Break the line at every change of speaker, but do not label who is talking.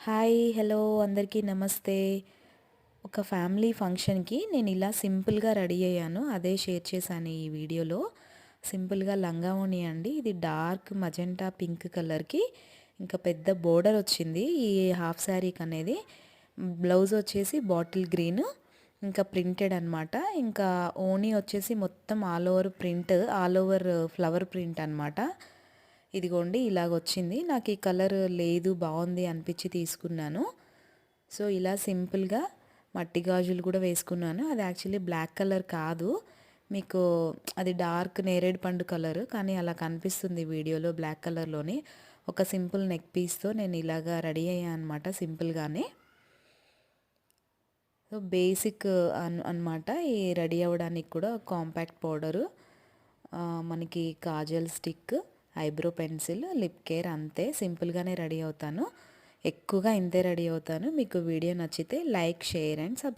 Hi hello అందరికీ నమస్తే. ఒక ఫ్యామిలీ ఫంక్షన్కి నేను ఇలా సింపుల్గా రెడీ అయ్యాను. అదే షేర్ చేశాను ఈ వీడియోలో. సింపుల్గా లంగా ఓణి అండి. ఇది డార్క్ మజెంటా పింక్ కలర్కి ఇంకా పెద్ద బోర్డర్ వచ్చింది ఈ హాఫ్ శారీకి అనేది. బ్లౌజ్ వచ్చేసి బాటిల్ గ్రీన్ ఇంకా ప్రింటెడ్ అనమాట. ఇంకా ఓణి వచ్చేసి మొత్తం all over print, all over flower print అనమాట. ఇదిగోండి ఇలాగొచ్చింది. నాకు ఈ కలర్ లేదు బాగుంది అనిపించి తీసుకున్నాను. సో ఇలా సింపుల్గా మట్టి గాజులు కూడా వేసుకున్నాను. అది యాక్చువల్లీ బ్లాక్ కలర్ కాదు, మీకు అది డార్క్ నేరేడు పండు కలర్, కానీ అలా కనిపిస్తుంది వీడియోలో బ్లాక్ కలర్లోనే. ఒక సింపుల్ నెక్ పీస్తో నేను ఇలాగా రెడీ అయ్యాను అనమాట సింపుల్గానే. సో బేసిక్ అనమాట. ఈ రెడీ అవ్వడానికి కూడా కాంపాక్ట్ పౌడరు, మనకి Kajal stick, eyebrow pencil, lip care, అంతే సింపుల్గానే రెడీ అవుతాను. ఎక్కువగా ఇంతే రెడీ అవుతాను. మీకు వీడియో నచ్చితే లైక్, షేర్ అండ్ సబ్స్క్రైబ్.